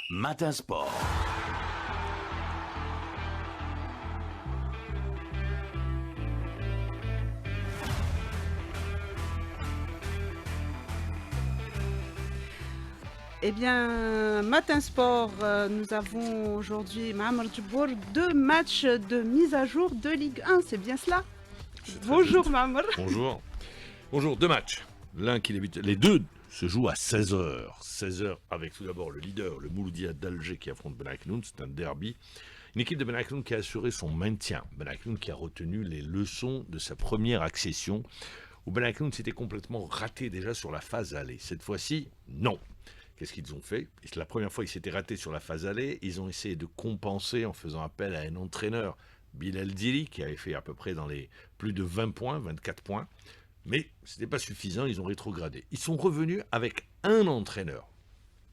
Matin Sport. Eh bien, Matin Sport, nous avons aujourd'hui, Mohamed Djibour, 2 matchs de mise à jour de Ligue 1, c'est bien cela? Bonjour Mohamed. Bonjour, 2 matchs. Les deux se jouent à 16h. 16h avec tout d'abord le leader, le Mouloudia d'Alger qui affronte Ben Haeknoun, c'est un derby. Une équipe de Ben Haeknoun qui a assuré son maintien. Ben Haeknoun qui a retenu les leçons de sa première accession, où Ben Haeknoun s'était complètement raté déjà sur la phase aller. Cette fois-ci, non. Qu'est-ce qu'ils ont fait? C'est la première fois qu'ils s'étaient ratés sur la phase aller. Ils ont essayé de compenser en faisant appel à un entraîneur, Bilal Dili, qui avait fait à peu près dans les plus de 20 points, 24 points. Mais ce n'était pas suffisant, ils ont rétrogradé. Ils sont revenus avec un entraîneur.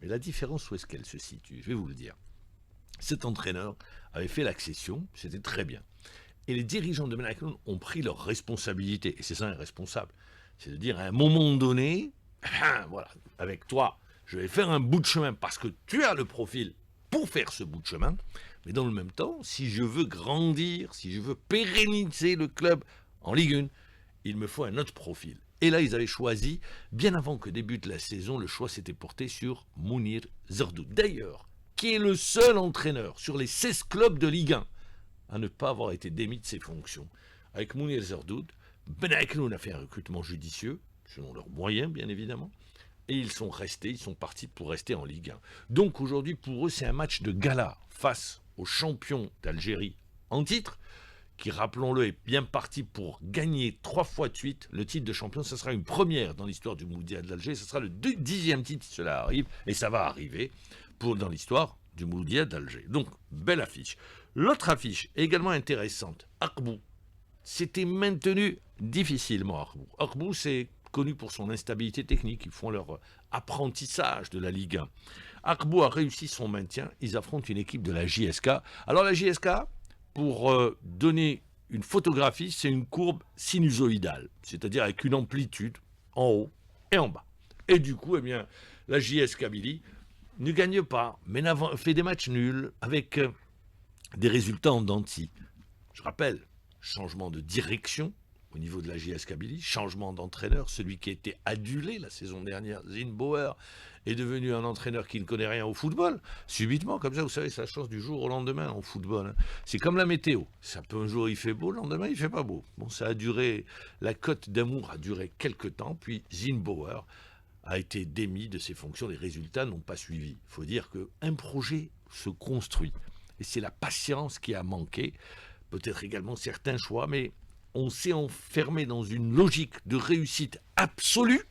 Mais la différence, où est-ce qu'elle se situe? Je vais vous le dire. Cet entraîneur avait fait l'accession, c'était très bien. Et les dirigeants de Ben Haeknoun ont pris leurs responsabilités. Et c'est ça un responsable. C'est de dire à un moment donné, voilà, avec toi, je vais faire un bout de chemin parce que tu as le profil pour faire ce bout de chemin. Mais dans le même temps, si je veux grandir, si je veux pérenniser le club en Ligue 1, il me faut un autre profil. Et là, ils avaient choisi, bien avant que débute la saison, le choix s'était porté sur Mounir Zerdoud. D'ailleurs, qui est le seul entraîneur sur les 16 clubs de Ligue 1 à ne pas avoir été démis de ses fonctions. Avec Mounir Zerdoud, Ben Haeknoun a fait un recrutement judicieux, selon leurs moyens bien évidemment, et ils sont partis pour rester en Ligue 1. Donc aujourd'hui, pour eux, c'est un match de gala face aux champions d'Algérie en titre, qui, rappelons-le, est bien parti pour gagner 3 fois de suite le titre de champion. Ce sera une première dans l'histoire du Mouloudia d'Alger. Ce sera le 10e titre si cela arrive, et ça va arriver dans l'histoire du Mouloudia d'Alger. Donc, belle affiche. L'autre affiche, également intéressante, Akbou, s'était maintenu difficilement. Akbou, c'est connu pour son instabilité technique. Ils font leur apprentissage de la Ligue 1. Akbou a réussi son maintien. Ils affrontent une équipe de la JSK. Alors la JSK, pour donner une photographie, c'est une courbe sinusoïdale, c'est-à-dire avec une amplitude en haut et en bas. Et du coup, eh bien, la JS Kabylie ne gagne pas, mais fait des matchs nuls avec des résultats en dents de scie. Je rappelle, changement de direction au niveau de la JS Kabylie, changement d'entraîneur, celui qui a été adulé la saison dernière, Zin Bauer, est devenu un entraîneur qui ne connaît rien au football, subitement, comme ça, vous savez, ça change du jour au lendemain en football. Hein. C'est comme la météo, ça peut un jour il fait beau, le lendemain il fait pas beau. Bon, ça a duré, la cote d'amour a duré quelques temps, puis Zin Bauer a été démis de ses fonctions, les résultats n'ont pas suivi. Il faut dire qu'un projet se construit, et c'est la patience qui a manqué, peut-être également certains choix, mais on s'est enfermé dans une logique de réussite absolue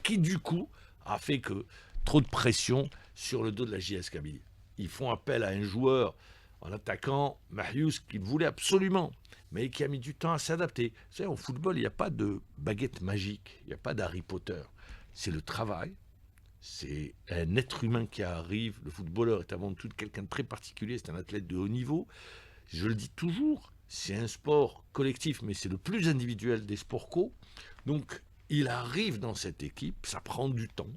qui, du coup, a fait que trop de pression sur le dos de la JS Kabylie. Ils font appel à un joueur, en attaquant Marius, qu'ils voulaient absolument, mais qui a mis du temps à s'adapter. Vous savez, au football, il n'y a pas de baguette magique, il n'y a pas d'Harry Potter. C'est le travail, c'est un être humain qui arrive. Le footballeur est avant tout quelqu'un de très particulier, c'est un athlète de haut niveau. Je le dis toujours, c'est un sport collectif, mais c'est le plus individuel des sports co. Donc, il arrive dans cette équipe, ça prend du temps.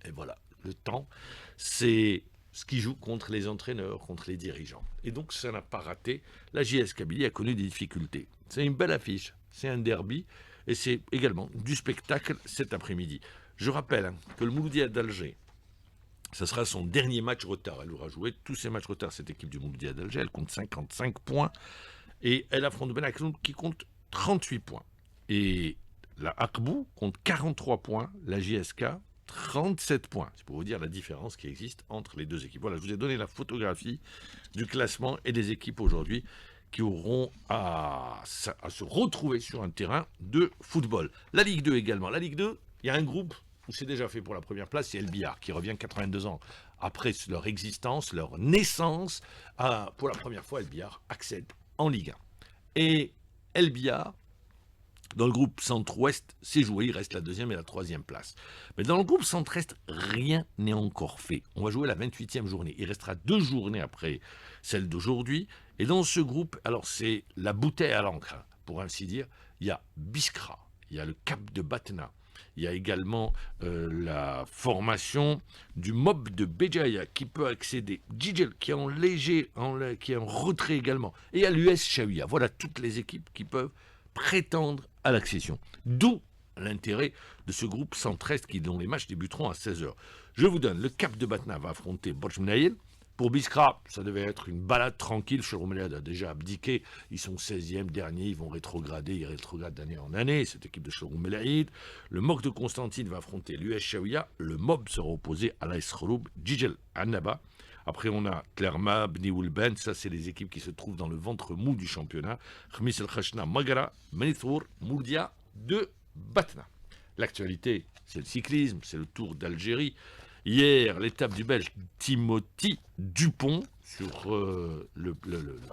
Et voilà, le temps, c'est ce qui joue contre les entraîneurs, contre les dirigeants. Et donc, ça n'a pas raté. La JS Kabylie a connu des difficultés. C'est une belle affiche, c'est un derby, et c'est également du spectacle cet après-midi. Je rappelle que le Mouloudia d'Alger, ce sera son dernier match retard. Elle aura joué tous ses matchs retard, cette équipe du Mouloudia d'Alger. Elle compte 55 points. Et elle affronte Ben Haeknoun qui compte 38 points. Et la Akbou compte 43 points. La JSK, 37 points. C'est pour vous dire la différence qui existe entre les deux équipes. Voilà, je vous ai donné la photographie du classement et des équipes aujourd'hui qui auront à se retrouver sur un terrain de football. La Ligue 2 également. La Ligue 2, il y a un groupe où c'est déjà fait pour la première place, c'est El Biar, qui revient 82 ans après leur existence, leur naissance. Pour la première fois, El Biar accède en Ligue 1. Et El Biar, dans le groupe centre-ouest, c'est joué, il reste la 2e et la 3e place. Mais dans le groupe centre-est, rien n'est encore fait. On va jouer la 28e journée. Il restera 2 journées après celle d'aujourd'hui. Et dans ce groupe, alors c'est la bouteille à l'encre, pour ainsi dire. Il y a Biskra, il y a le Cap de Batna, Il y a également la formation du mob de Béjaïa qui peut accéder. Djidjel qui est en léger, qui est en retrait également. Et il y a l'US Chaouia. Voilà toutes les équipes qui peuvent prétendre à l'accession. D'où l'intérêt de ce groupe 113 dont les matchs débuteront à 16h. Je vous donne, le Cap de Batna va affronter Borj Mnaïl. Pour Biskra, ça devait être une balade tranquille. Choroumeliad a déjà abdiqué. Ils sont 16e, dernier. Ils vont rétrograder. Ils rétrogradent d'année en année. Cette équipe de Choroumeliad. Le MOC de Constantine va affronter l'US Chaouia. Le MOB sera opposé à l'AS Khoroub, Djidjel Annaba. Après, on a Clerma, Bni Oulben. Ça, c'est les équipes qui se trouvent dans le ventre mou du championnat. Khmis El Khachna, Magara, Manithour, Mourdia de Batna. L'actualité, c'est le cyclisme, c'est le Tour d'Algérie. Hier, l'étape du Belge Timothy Dupont sur le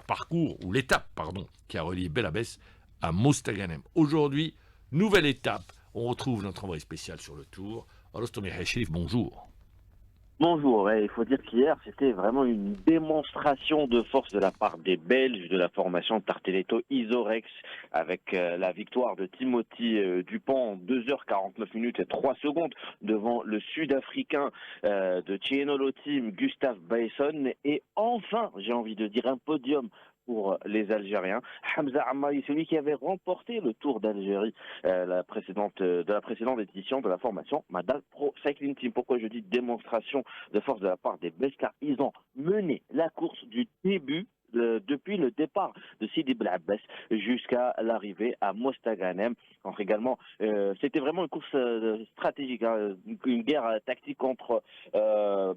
parcours, ou l'étape, pardon, qui a relié Belabès à Mostaganem. Aujourd'hui, nouvelle étape. On retrouve notre envoyé spécial sur le Tour. Rostomi Hachrif, bonjour. Bonjour, il faut dire qu'hier c'était vraiment une démonstration de force de la part des Belges de la formation Tarteletto Isorex avec la victoire de Timothy Dupont en 2h49 et 3 secondes devant le Sud-Africain de Tienolo Team Gustave Baesson et enfin, j'ai envie de dire, un podium pour les Algériens. Hamza Amari, celui qui avait remporté le Tour d'Algérie de la précédente édition de la formation Madal Pro Cycling Team. Pourquoi je dis démonstration de force de la part des Belges? Car ils ont mené la course du début depuis le départ de Sidi Bel Abbas jusqu'à l'arrivée à Mostaganem. Donc également, c'était vraiment une course stratégique, hein, une guerre tactique entre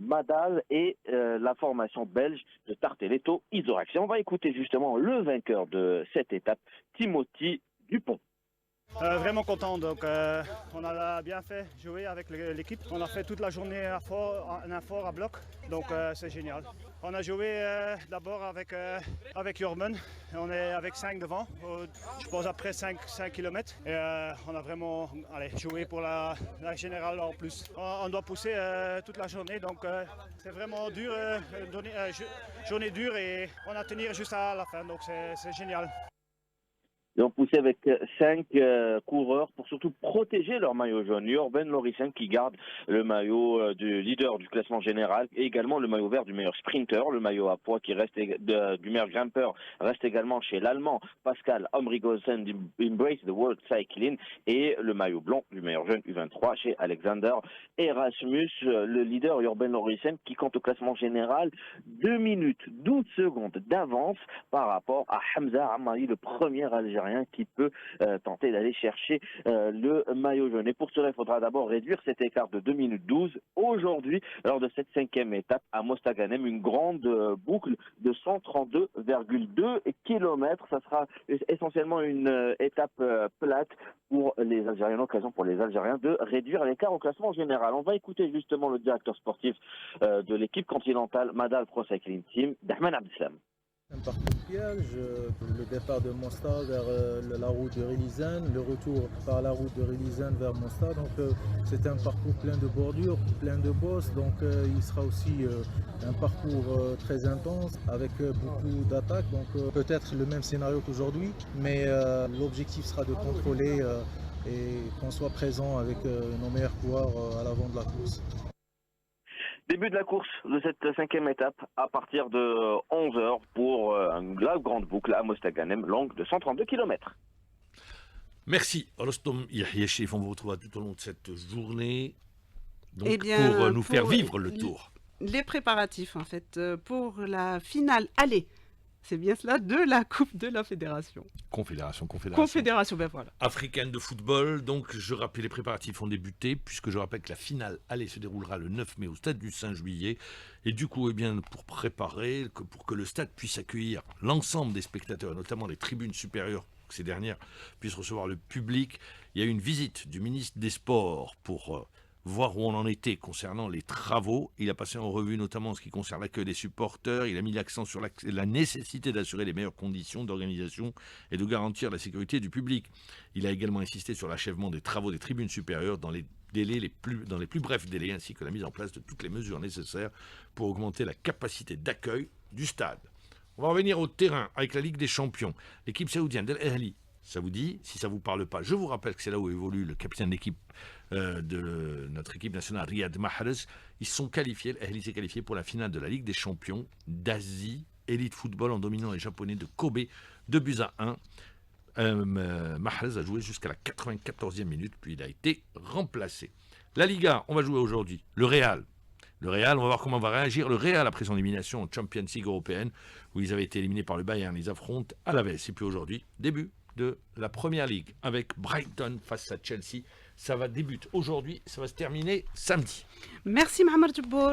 Madal et la formation belge de Tarteletto Isorex. Et on va écouter justement le vainqueur de cette étape, Timothy Dupont. Vraiment content, donc on a bien fait jouer avec l'équipe. On a fait toute la journée un effort à bloc, donc c'est génial. On a joué d'abord avec Jorman, on est avec 5 devant, je pense après 5 km. Et on a vraiment joué pour la générale en plus. On doit pousser toute la journée, donc c'est vraiment dur, journée dure et on a tenu jusqu'à la fin, donc c'est génial. Ils ont poussé avec 5 coureurs pour surtout protéger leur maillot jaune. Urban Loricen qui garde le maillot du leader du classement général et également le maillot vert du meilleur sprinter. Le maillot à poids qui reste du meilleur grimpeur reste également chez l'Allemand Pascal Omrigosen d'Embrace the World Cycling et le maillot blanc du meilleur jeune U23 chez Alexander Erasmus. Le leader Urban Loricen qui compte au classement général 2 minutes 12 secondes d'avance par rapport à Hamza Amari, le premier Algérien qui peut tenter d'aller chercher le maillot jaune. Et pour cela, il faudra d'abord réduire cet écart de 2 minutes 12 aujourd'hui, lors de cette 5e étape à Mostaganem, une grande boucle de 132,2 km. Ça sera essentiellement une étape plate pour les Algériens, l'occasion pour les Algériens de réduire l'écart au classement général. On va écouter justement le directeur sportif de l'équipe continentale Madal Pro Cycling Team, Dahman Abdeslam. Un parcours piège, le départ de Mostar vers la route de Relizane, le retour par la route de Relizane vers Mostar. Donc c'est un parcours plein de bordures, plein de bosses. Donc il sera aussi un parcours très intense avec beaucoup d'attaques. Donc peut-être le même scénario qu'aujourd'hui, mais l'objectif sera de contrôler et qu'on soit présent avec nos meilleurs coureurs à l'avant de la course. Début de la course de cette 5e étape à partir de 11h pour la grande boucle à Mostaganem, longue de 132 km. Merci Rostom Yahya. On vous retrouve tout au long de cette journée donc, pour nous faire vivre le Tour. Les préparatifs en fait pour la finale aller. C'est bien cela, de la Coupe de la Fédération. Confédération, ben voilà. Africaine de football, donc je rappelle, les préparatifs ont débuté, puisque je rappelle que la finale aller se déroulera le 9 mai au stade du 5 juillet. Et du coup, pour préparer, pour que le stade puisse accueillir l'ensemble des spectateurs, notamment les tribunes supérieures, que ces dernières puissent recevoir le public, il y a eu une visite du ministre des Sports pour voir où on en était concernant les travaux. Il a passé en revue notamment en ce qui concerne l'accueil des supporters. Il a mis l'accent sur la nécessité d'assurer les meilleures conditions d'organisation et de garantir la sécurité du public. Il a également insisté sur l'achèvement des travaux des tribunes supérieures dans les plus brefs délais, ainsi que la mise en place de toutes les mesures nécessaires pour augmenter la capacité d'accueil du stade. On va revenir au terrain avec la Ligue des Champions. L'équipe saoudienne d'Al Ahly Ça vous dit? Si ça ne vous parle pas, je vous rappelle que c'est là où évolue le capitaine d'équipe de notre équipe nationale, Riyad Mahrez. Ils sont qualifiés, l'Ahli s'est qualifié pour la finale de la Ligue des champions d'Asie, Elite Football, en dominant les Japonais de Kobe 2-1. Mahrez a joué jusqu'à la 94e minute, puis il a été remplacé. La Liga, on va jouer aujourd'hui. Le Real, on va voir comment va réagir le Real après son élimination en Champions League européenne, où ils avaient été éliminés par le Bayern. Ils affrontent Alaves. Et puis aujourd'hui, début de la Première Ligue avec Brighton face à Chelsea. Ça va débuter aujourd'hui, ça va se terminer samedi. Merci Mohamed Jabbour.